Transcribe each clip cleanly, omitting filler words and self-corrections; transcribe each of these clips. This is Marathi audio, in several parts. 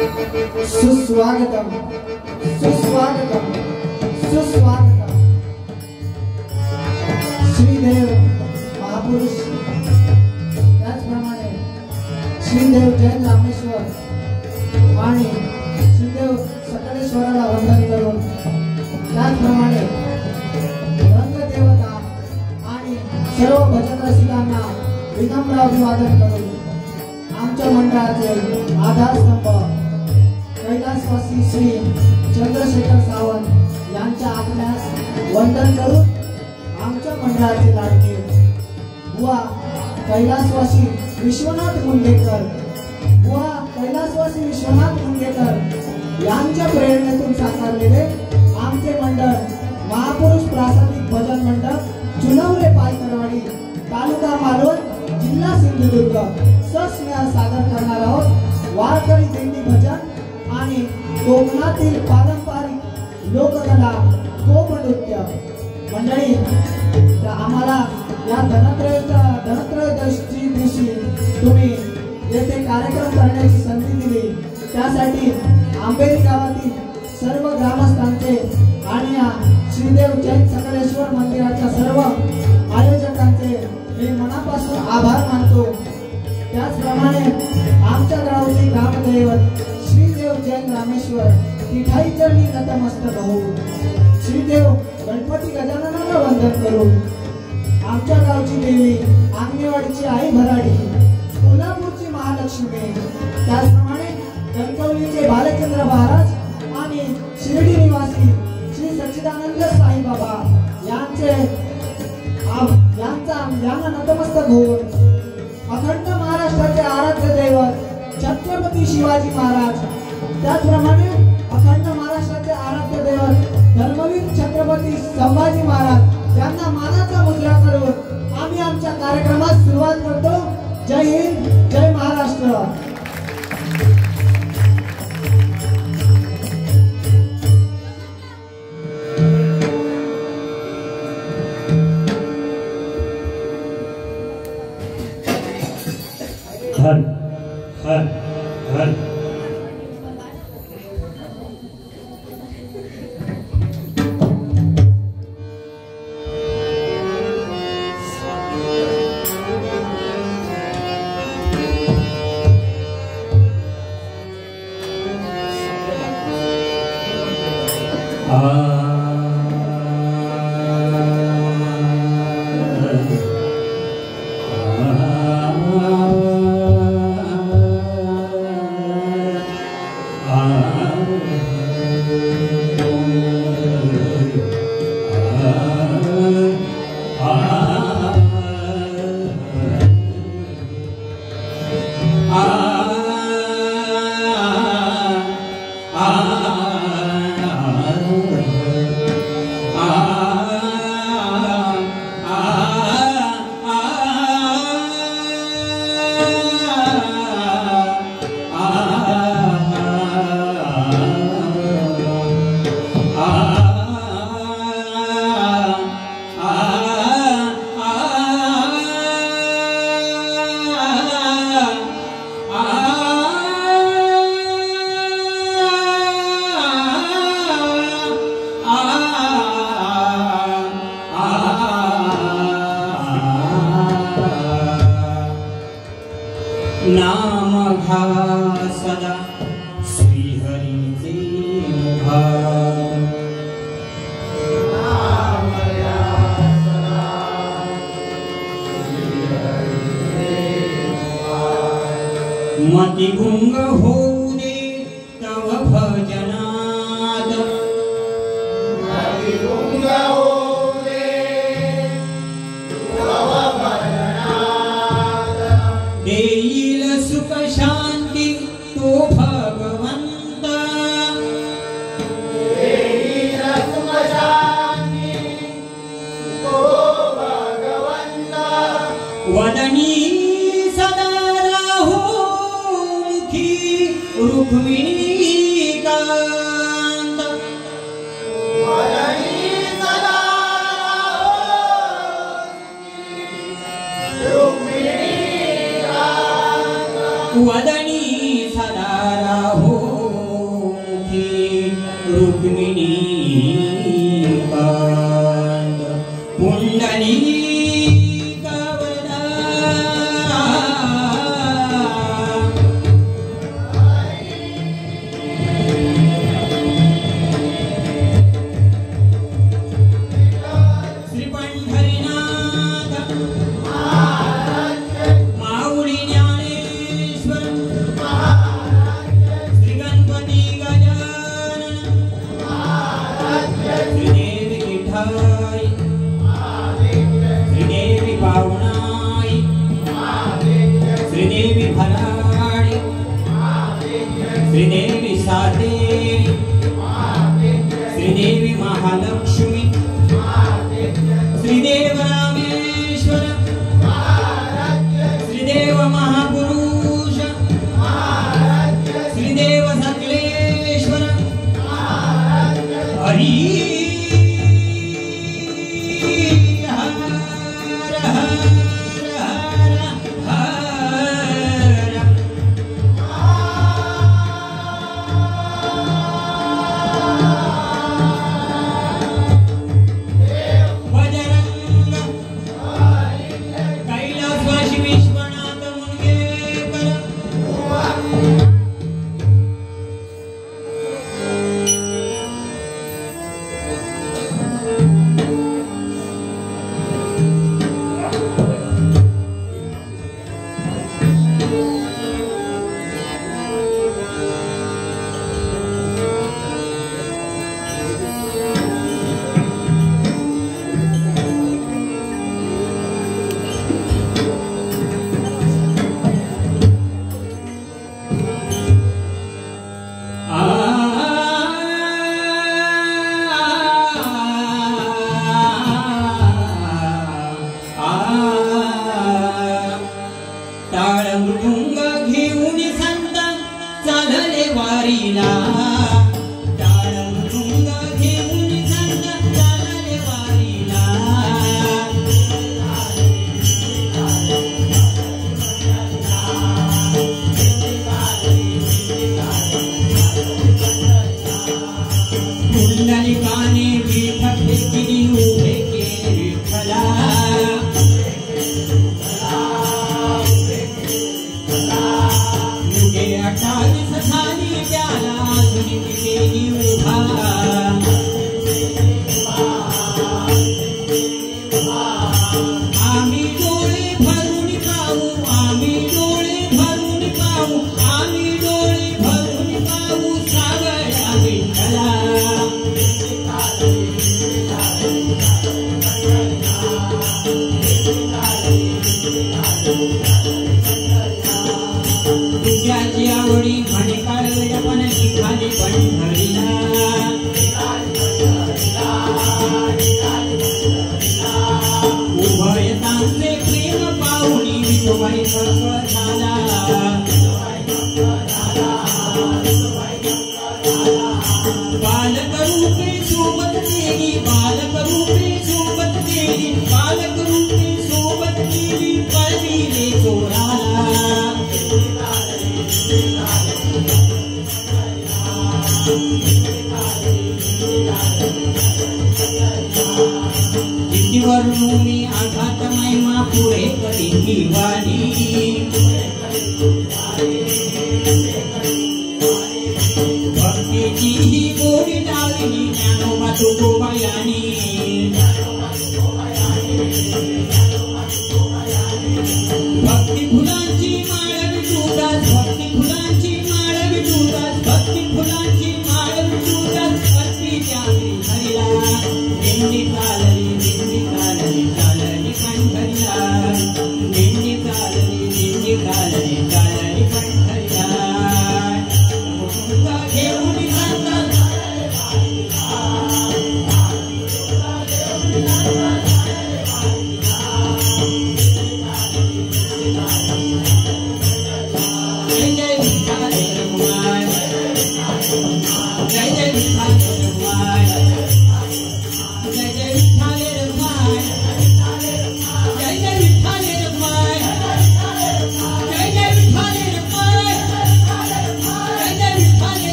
सुस्वागतम सुस्वागतम सुस्वागतम। श्रीदेव महापुरुष त्याचप्रमाणे श्रीदेव जैन रामेश्वर आणि श्रीदेव सकलेश्वराला वंदन करून त्याचप्रमाणे रंगदेवता आणि सर्व भजन रसिकांना विनम्र अभिवादन करून आमच्या मंडळाचे आधारस्तंभ कैलासवासी श्री चंद्रशेखर सावंत यांच्या आत्म्यास वंदन करून आमच्या मंडळाचे लाडके बुवा कैलासवासी विश्वनाथ मुंडेकर यांच्या प्रेरणेतून साकारलेले आमचे मंडळ महापुरुष प्रासादिक भजन मंडळ चुनवरे पायकरवाडी तालुका मालवण जिल्हा सिंधुदुर्ग सस्नेह सादर करणार आहोत वारकरी दिंडी भजन आणि कोकणातील पारंपरिक लोककला गोपनृत्य। मंडळी आम्हाला या धनत्रयोदशी दिवशी तुम्ही येथे कार्यक्रम करण्याची संधी दिली त्यासाठी आंबेरी गावातील सर्व ग्रामस्थांचे आणि श्रीदेव जैन सकलेश्वर मंदिराच्या सर्व आयोजकांचे मी मनापासून आभार मानतो। त्याचप्रमाणे आमच्या गावचे ग्रामदैवत श्रीदेव जैन रामेश्वर तिठाई चरणी नतमस्तक होऊन श्रीदेव गणपती गजाननाला वंदन करून आमच्या गावची देवी आंगणेवाडीची आई भराडी कोल्हापूरची महालक्ष्मी त्याचप्रमाणे कणकवलीचे बालचंद्र महाराज आणि शिर्डी निवासी श्री सच्चिदानंद साईबाबा यांना नतमस्तक होऊन अखंड महाराष्ट्राचे आराध्य दैवत छत्रपती शिवाजी महाराज त्याचप्रमाणे अखंड महाराष्ट्राचे आराध्य दैवत धर्मवीर छत्रपती संभाजी महाराज यांना मानाचा मुजरा करून आम्ही आमच्या कार्यक्रमास सुरुवात करतो। जय हिंद जय महाराष्ट्र। हर हर हर नाम घा सदा श्रीहरीचे मुखा मति गुंग होऊ दे तव भजनात मति गुंग होऊ दे तव भजनात देईल सुख शांती तो भगवंत देईल सुख शांती तो भगवंत वदनी रुक्मिणी कांत वदनी सदा रुक्मिणी कांत वदनी सदा राहो रुक्मिणी कांत पुंडलिक श्रीदेवी सादेवी श्रीदेवी महालक्ष्मी श्रीदेव रामेश्वर श्रीदेव महापुरुष श्रीदेव सकलेश्वर हरी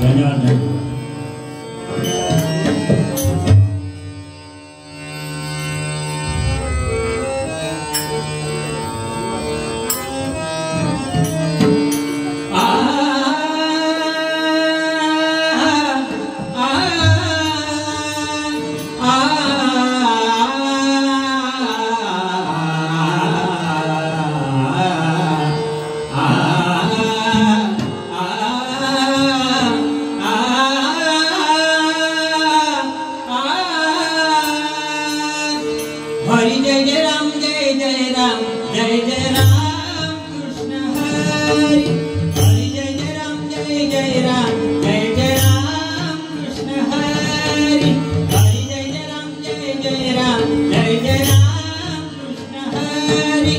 धन्यवाद. हरि जय जय राम जय जय राम जय जय राम कृष्ण हरि. हरि जय जय राम जय जय राम जय जय राम कृष्ण हरि. हरि जय जय राम जय जय राम जय जय राम कृष्ण हरि.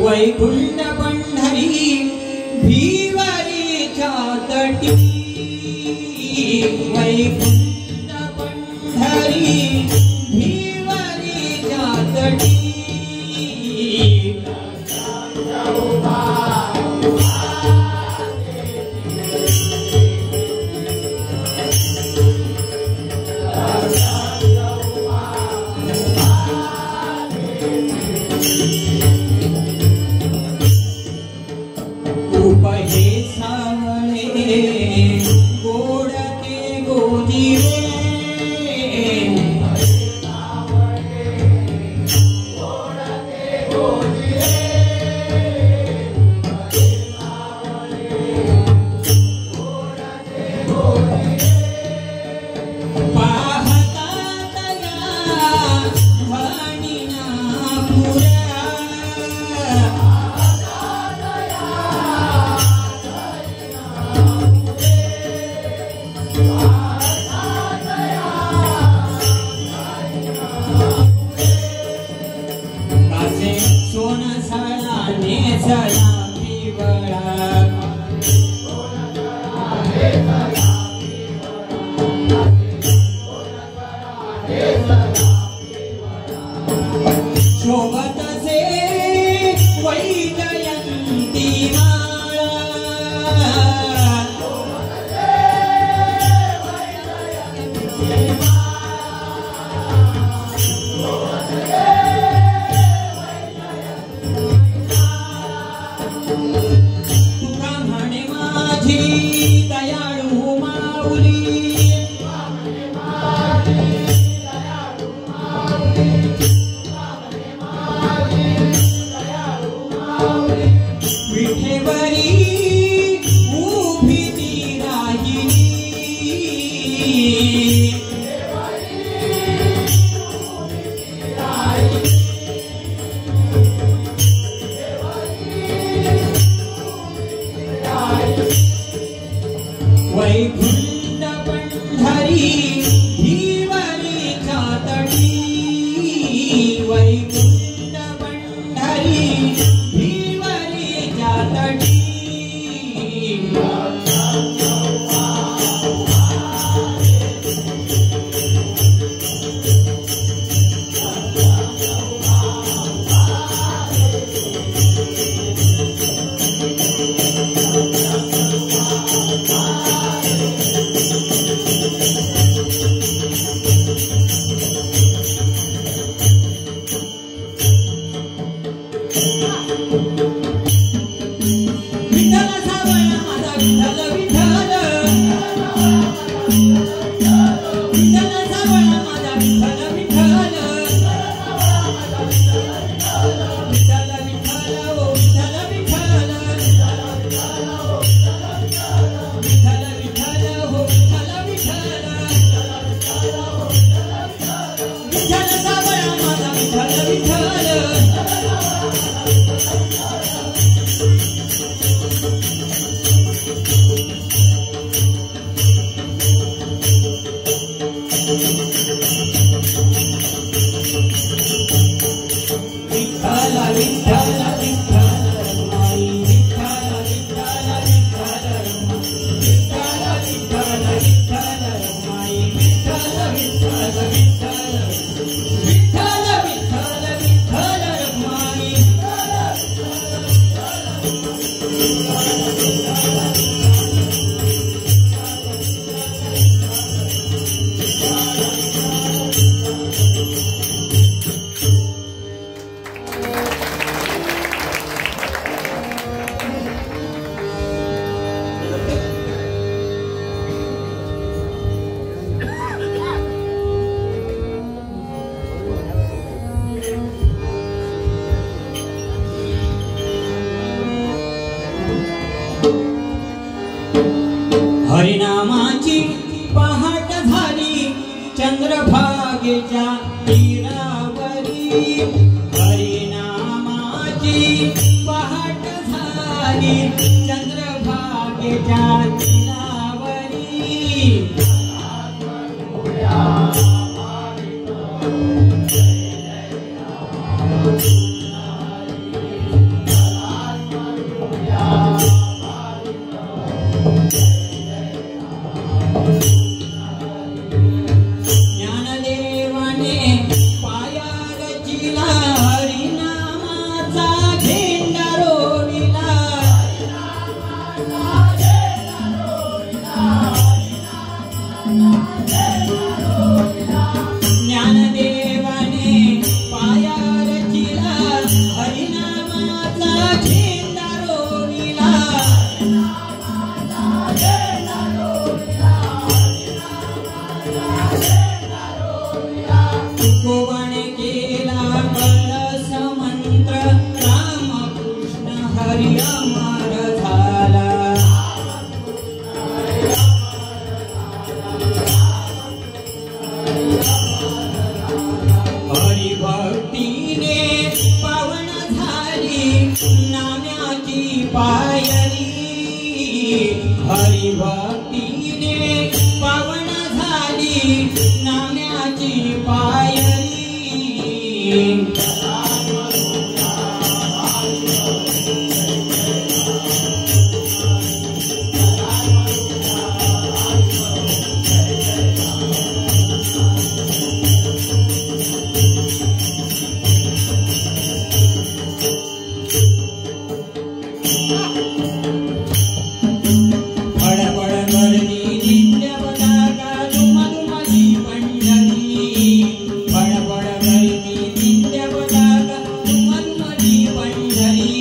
वैकुंठ पंढरी भीवरीच्या वैकुंठ पंढरी भिवरीच्या तटी उपहे सावळे गोडते गोजिरे शोभतसे वैजयंती तुका म्हणे माझी दयाळू माऊली विठेवरी उभी ती राहिली वैकुंठ पंढरी भिवरीच्या तटी वैकुंठ पंढरी भिवरीच्या तटी विठ्ठल सावळा माझा विठ्ठल विठ्ठल विठ्ठल सावळा माझा विठ्ठल विठ्ठल विठ्ठल विठ्ठल ओ विठ्ठल विठ्ठल विठ्ठल विठ्ठल हो विठ्ठल विठ्ठल विठ्ठल सावळा माझा विठ्ठल विठ्ठल हरिनामाची पहाट झाली चंद्रभागेच्या तीरावरी हरिनामाची पहाट झाली चंद्रभागेच्या तीरावरी झेंडा रोविला तुकोबन केला कलश मंत्र रामकृष्ण हरी अमर झाला हरी भक्तीने पावन झाली नाम्याची पायरी हरी भक्तीने पावन झाली नाम्याची पायरी फडफड करती नित्य पताका दुमदुमली पंढरी फडफड करती नित्य पताका दुमदुमली पंढरी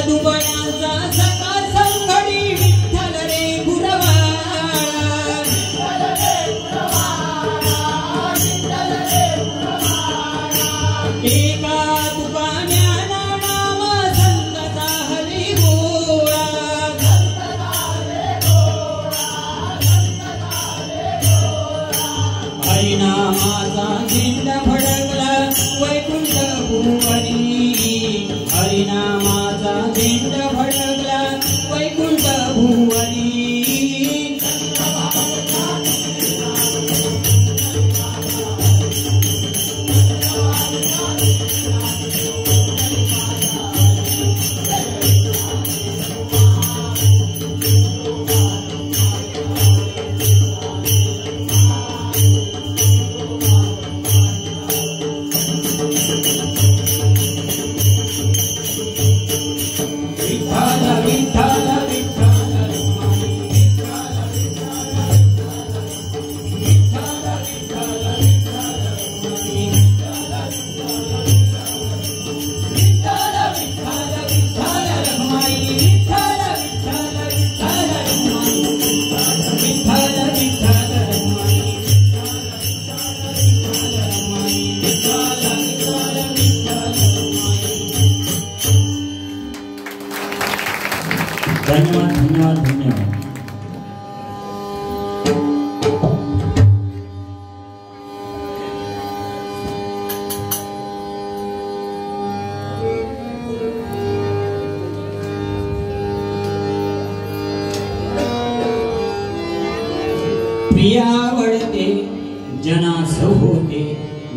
दुबळ्याचा सका संघडी विठ्ठल रे एका तुका ज्ञानानाम संतता हरी गोळा हरिनामाचा झेंडा फडकला वैकुंठ भुवनी हरिनामाचा झेंडा फडकला वैकुंठ भुवनी धन्यवाद धन्यवाद धन्यवाद प्रियावडते जनास होते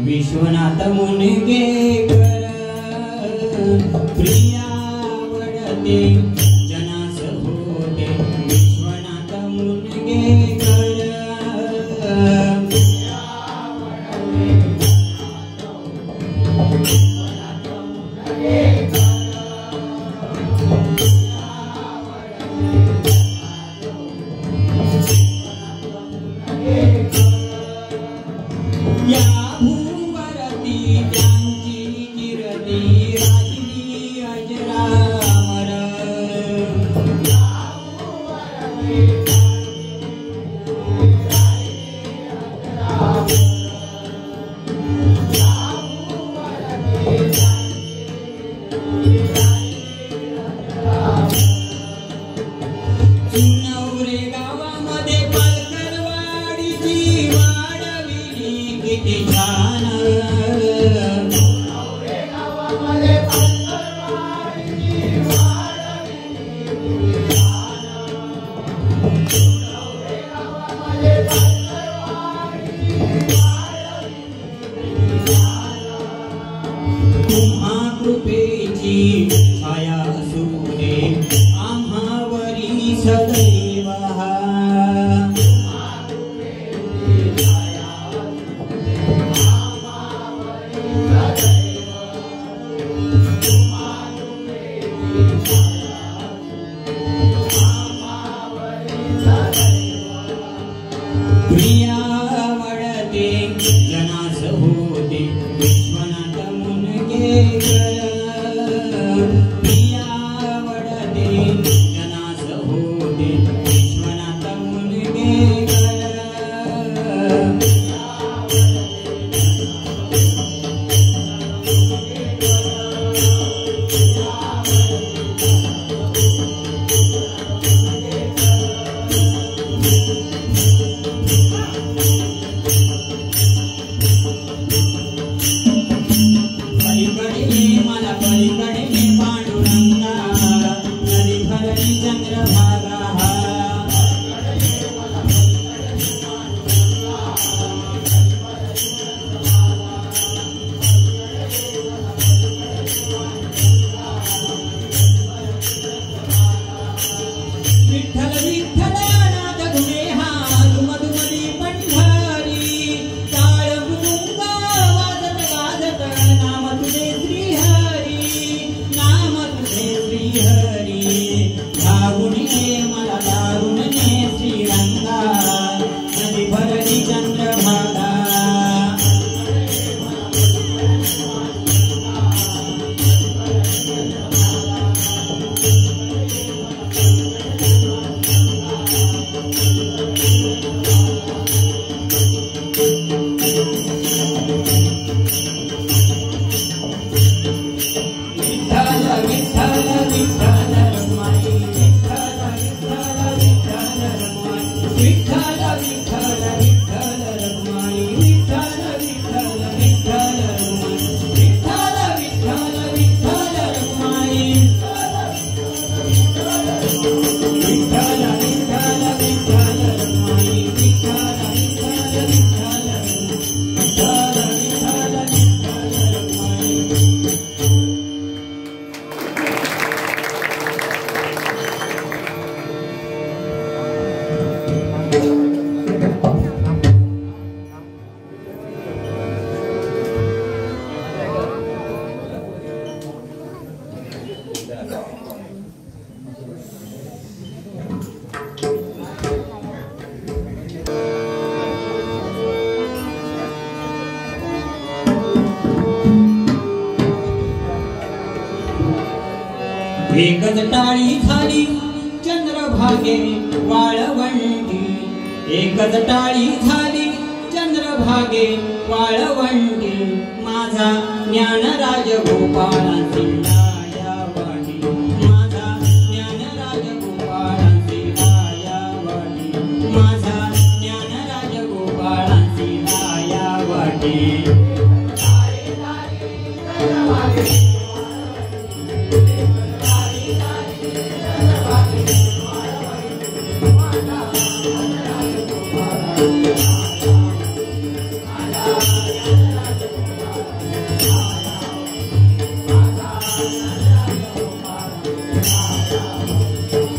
विश्वनाथ मुनगेकर प्रियावडते जनास होते विश्वनाथ मुनगेकर या भूवरती त्यांची कीर्ती राहिली अजरामर नवरे गावामध्ये पालकरवाडीची वाढविली किती छान तुम्हा कृपेची छाया सुरे आम्हावरी सदैव आवडते जनास होते विश्वनाथ मुनगेकर आवडते जनास होते विश्वनाथ मुनगेकर एकच टाळी झाली चंद्रभागे वाळवंटी, एकच टाळी झाली चंद्रभागे वाळवंटी, माझा ज्ञानराज गोपाळांची लायावाटी, माझा ज्ञानराज गोपाळांची लायावाटी, माझा ज्ञानराज गोपाळांची लायावाटी.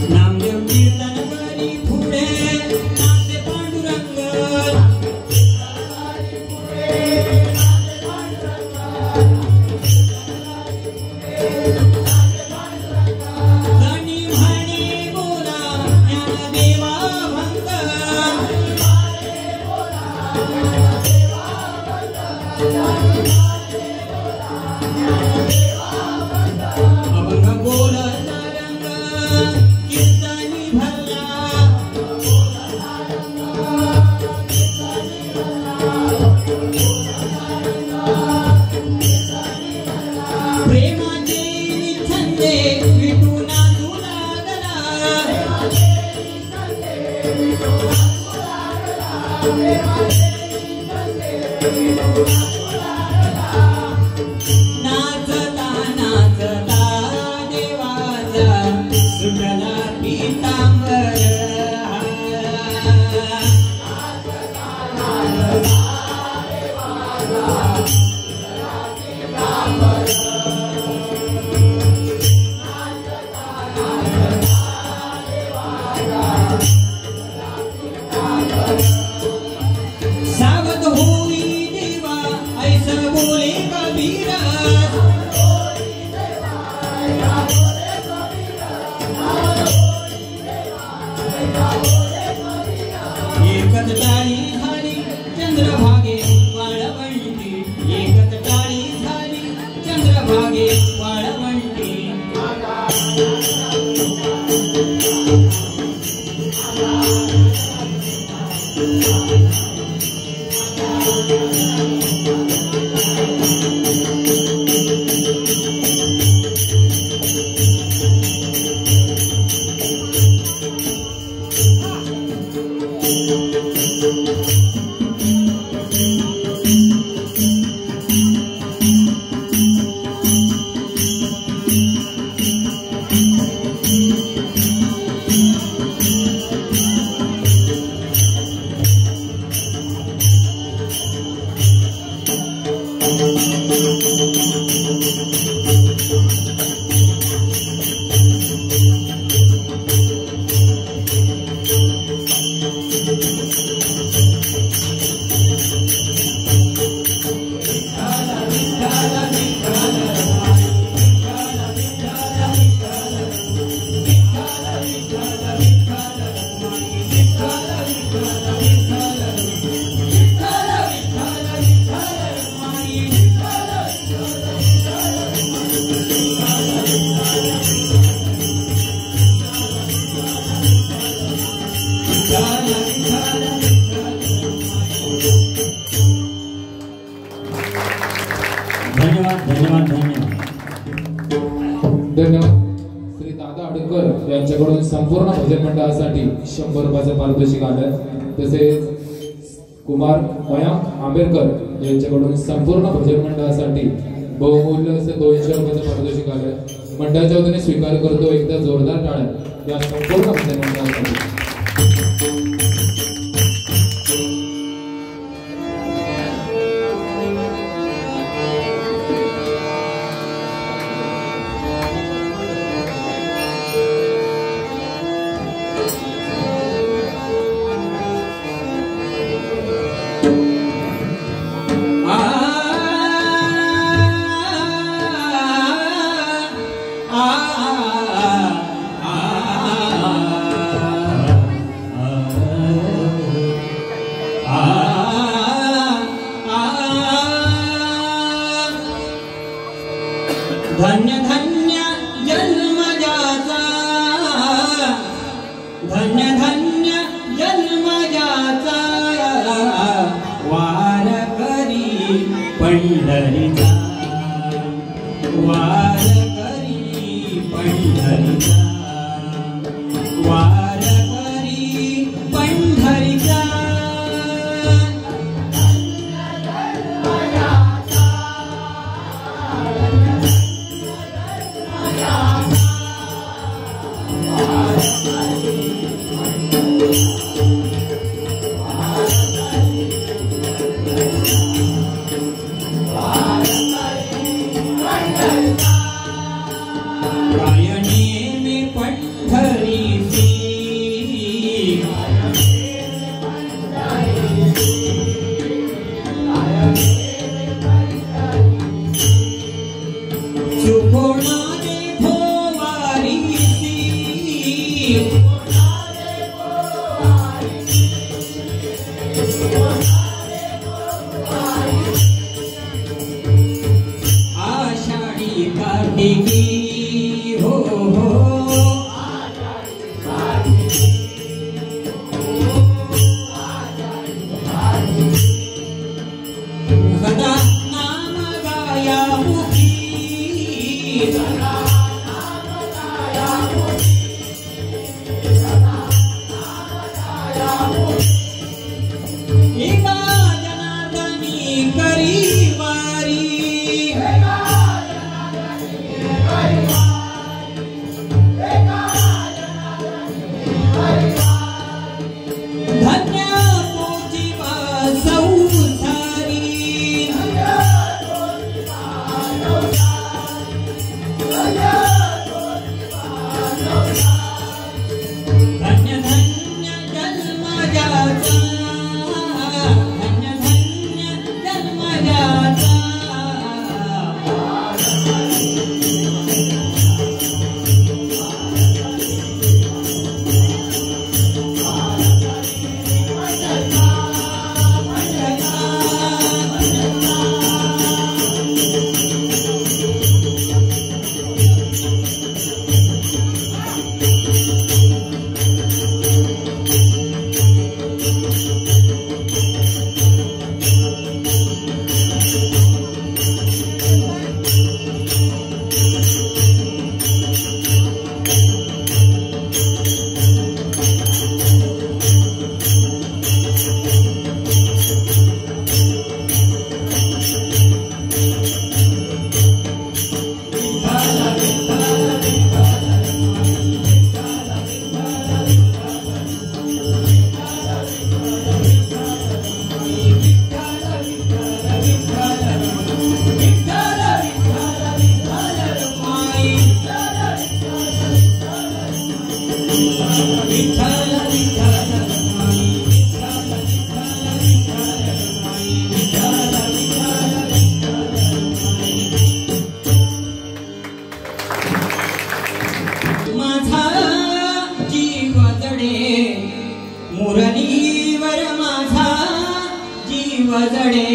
नामदेव कीर्तन करी पुढे नाचे पांडुरंग, जणी म्हणे बोला ज्ञानदेवा भंग, अभंग बोलता रंग कीर्तनी भरला, प्रेमाचे छंदे विटून नाचू लागला, नाचता नाचता देवाचा सुटला पीतांबर, सावध होई देवा ऐसा बोले कबीर, एकच टाळी झाली चंद्र धन्यवाद धन्यवाद धन्यवाद. श्री दादा अडकर यांच्याकडून संपूर्ण भजन मंडळासाठी 100 रुपयाचं पारितोषिक आलं. तसेच कुमार मयांक आंबेडकर यांच्याकडून संपूर्ण भजन मंडळासाठी बहुमूल्य असे 200 रुपयाचं पारितोषिक आलं. मंडळाच्या वतीने स्वीकार करतो एकदा जोरदार टाळ्या या संपूर्ण भजन मंडळासाठी. धन्य धन्य जन्म जाचा, धन्य धन्य जन्म जाचा, वार करी पंढरीचा, वार करी पंढरीचा, वार करी पंढरीचा. मुरलीवर माझा जीव जडे.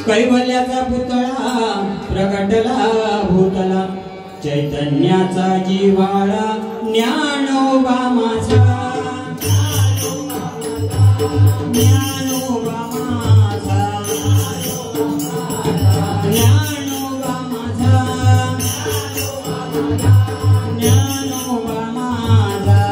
कैवल्याचा पुतळा प्रगटला भूतला, चैतन्याचा जिव्हाळा ज्ञानोबा माझा, ज्ञानोबा माझा, ज्ञानोबा माझा, ज्ञानोबा माझा,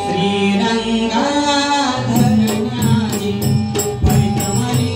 श्रीरंगा धरण्याची पैजमारी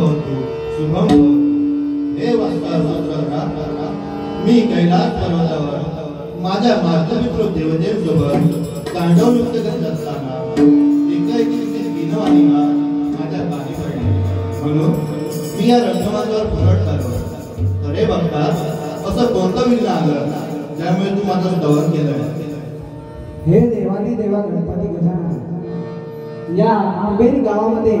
भवतु शुभम भवतु। हे वास्तव मी कैलास पर्वतावर माझ्या मातृपितृ देवदेवसोबत तांडव नृत्य करत असताना एकाएकी गिनवाणी माझ्या पाणी पडले, म्हणून मी या रंगमांवर पुरट करतो। अरे बघता असं कोणतं विघ्न आलं ज्यामुळे तू माझं स्तवन केलं? हे देवानी देवा गणपती गजानन, या आंबेरी गावामध्ये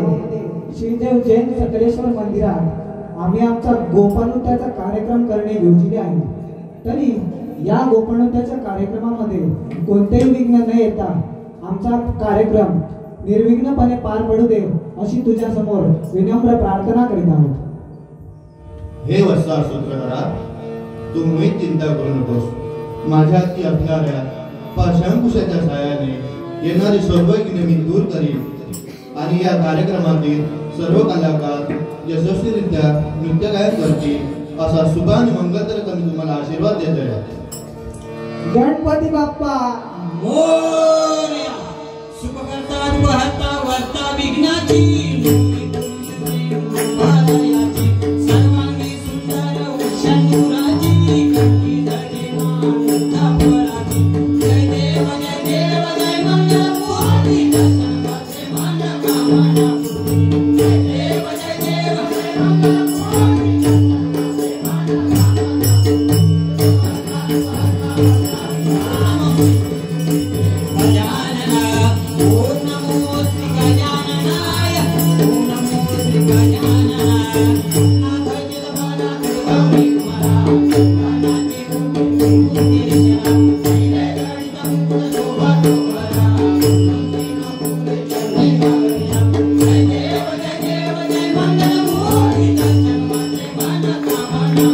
श्रीदेव जैन सकलेश्वर मंदिरात आम्ही आमचा गोपालुत्याचा कार्यक्रम करणे योजिले आहे। तरी या गोपालुत्याच्या कार्यक्रमामध्ये कोणतेही विघ्न न येता आमचा कार्यक्रम निर्विघ्नपणे पार पडू दे अशी तुझ्या समोर विनम्र प्रार्थना करीत आहोत। हे वत्सा सूत्रधारा, तुम्ही चिंता करू नकोस। माझ्या ती असणाऱ्या पाशांकुशाच्या साहाय्याने येणारी सर्व विघ्ने मी दूर करीन आणि या कार्यक्रमातील सर्व कलाकार यशस्वीरित्या नृत्य गायन करतील असा शुभ आणि मंगलतर कमी तुम्हाला आशीर्वाद देतोय। गणपती बाप्पा मोरया, शुभ करता वाहता वार्ता विघ्नाची सर्वांगी सुंदर उषानुराची कटी दडीमान थापराची। जय देव जय देव जय मंगल मूर्ती दर्शनाचे मान कामना। जय देव जय देव जय मंगल मूर्ती दर्शनाचे मान गजानना ओम नमो श्री गजाननाय, ओम नमो श्री गजाननाय। नाथाची दबाना गौरी कुमारा, नाथाची कुंकुम तिरिशा, जय गणितम शोभा शोभरा, मंदिनो कुले चंदे गावरिया। जय देव जय मंगल मूर्ती दर्शनाचे मान कामना।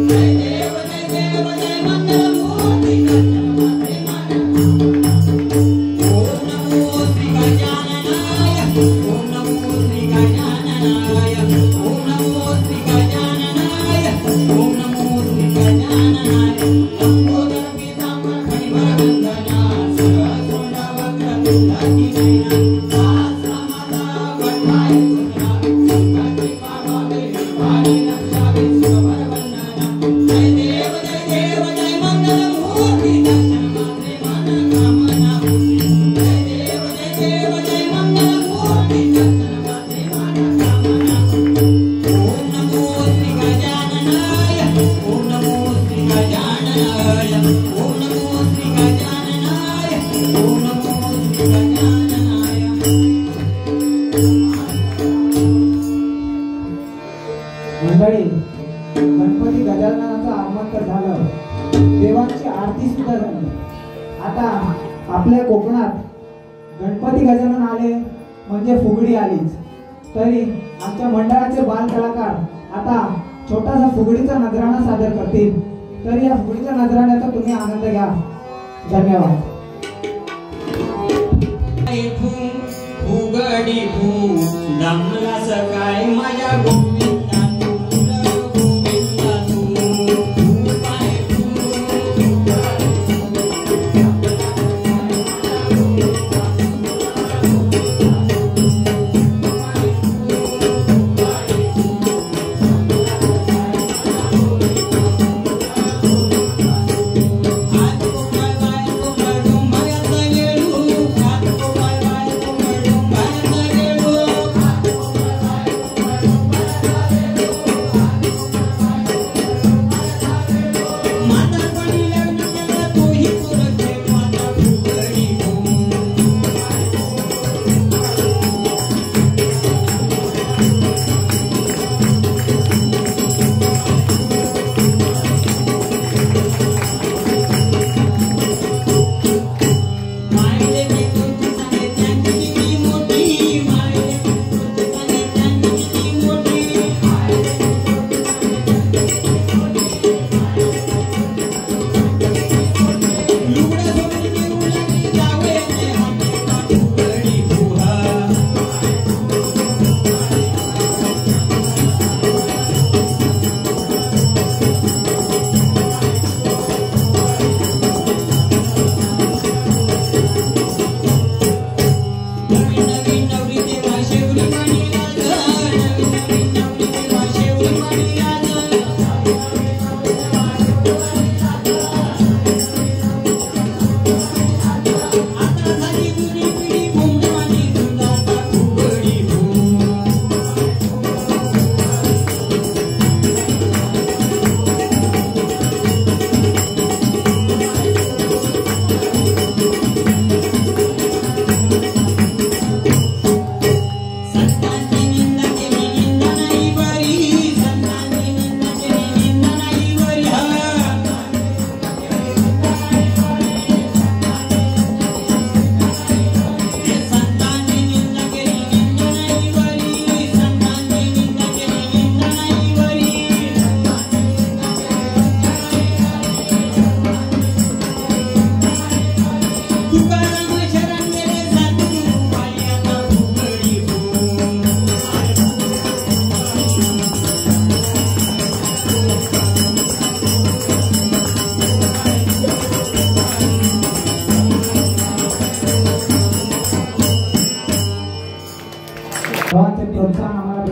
जय देव जय मंगल मूर्ती दर्शनाचे मान कामना। ओम नमो श्री गजाननाय, ओम नमो श्री गजाननाय, ओम नमो श्री गजाननाय, ओम नमो श्री गजाननाय। लंबोदर पीतांबर फणिवर वंदना, सर्व सोंडा वक्र पिंडाची नयना, सहस्रमाता वटवाय सुंदरा, संकटी पावावे विभारी रक्षावे सुखवर वंदना। जय देव जय मंगल मूर्ती दर्शनाचे मान कामना। जय देव जय मंगल मूर्ती दर्शनाचे मान कामना। ओम नमो श्री गजाननाय, ओम नमो श्री गजाननाय, ओम नमो श्री गजाननाय, ओम नमो श्री गजाननाय। मंडळी, गणपती गजाननाचं आगमन तर झालं, देवांची आरती सुद्धा झाली। आता आपल्या कोकणात गणपती गजानन आले म्हणजे फुगडी आलीच। तरी आमच्या मंडळाचे बाल कलाकार आता छोटासा फुगडीचा नजराणा सादर करतील। तरी या फुगडीच्या नजराण्याचा तुम्ही आनंद घ्या। धन्यवाद। फुगडी फू दमला सकाळी माझ्या गोविंदा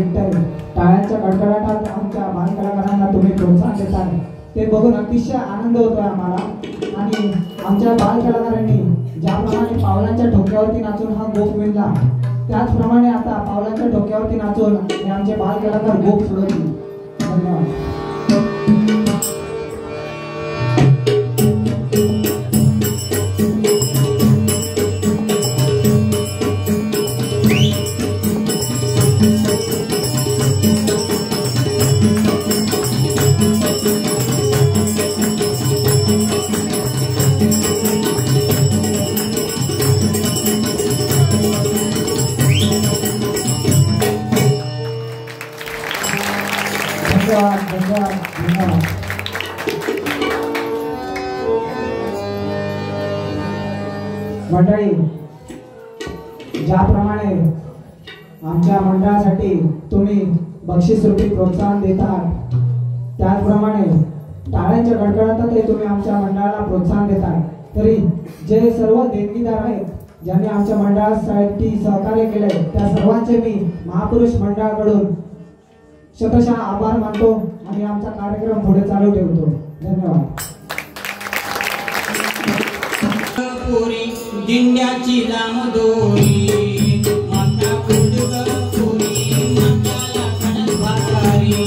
विठ्ठल टाळ्यांच्या कडकडाटात आमच्या बालकलाकारांना तुम्ही प्रोत्साहन देताय ते बघून अतिशय आनंद होतोय आम्हाला। आणि आमच्या बालकलाकारांनी ज्याप्रमाणे पावलांच्या ठोक्यावरती नाचून हा गोप मिळला त्याचप्रमाणे आता पावलांच्या ठोक्यावरती नाचून हे आमचे बालकलाकार गोप सोडवतील। धन्यवाद। मंडळी, ज्याप्रमाणे आमच्या मंडळासाठी तुम्ही बक्षीस रूपी प्रोत्साहन देतात त्याचप्रमाणे टाळ्यांच्या गडगडातही तुम्ही आमच्या मंडळाला प्रोत्साहन देताय। तरी जे सर्व देणगीदार आहेत ज्यांनी आमच्या मंडळासाठी सहकार्य केले त्या सर्वांचे मी महापुरुष मंडळाकडून शतशः आभार मानतो आणि आमचा कार्यक्रम पुढे चालू ठेवतो। धन्यवाद। पुरी दिंड्याची दामदोरी माता पुडग पुरी माताला कणस भारी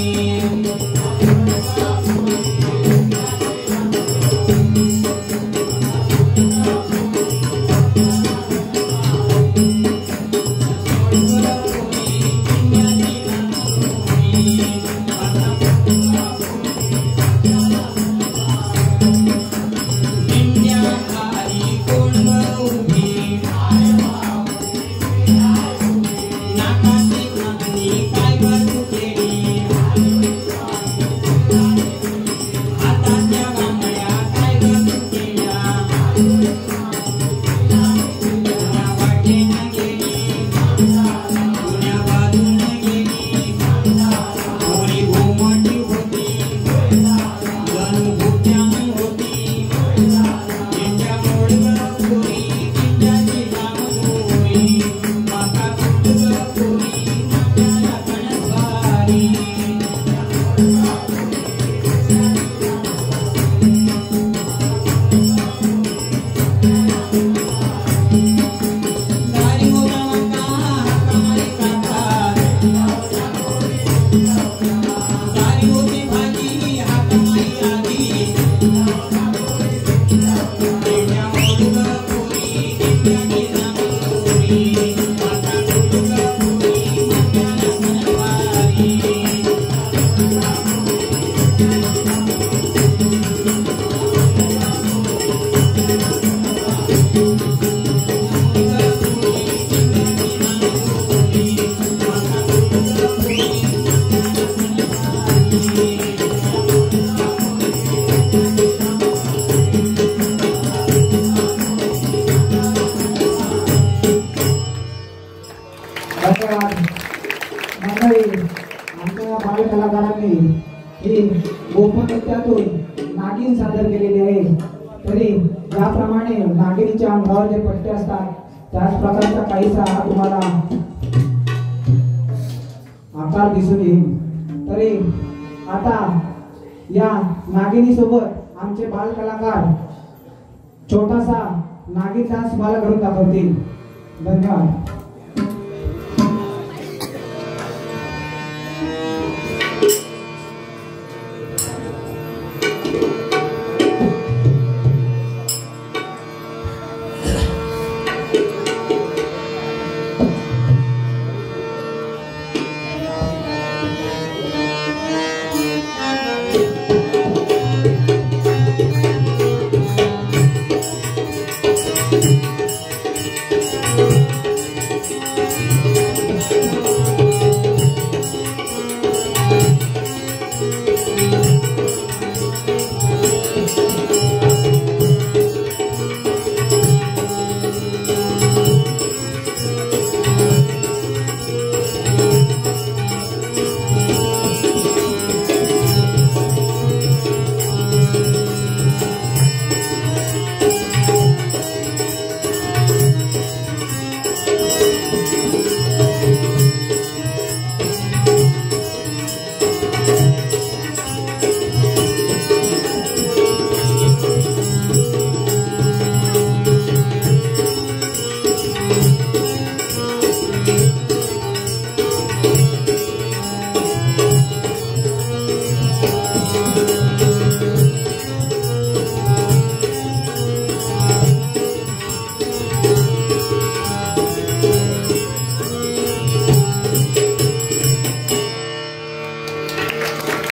नागिन सादर केलेली आहे। तरी ज्याप्रमाणे नागिनीच्या अंगावर जे पट्टे असतात त्याच प्रकारचा काहीसा तुम्हाला आकार दिसून येईल। तरी आता या नागिनी सोबत आमचे बाल कलाकार छोटासा नागिन डान्स मला करून दाखवतील। धन्यवाद।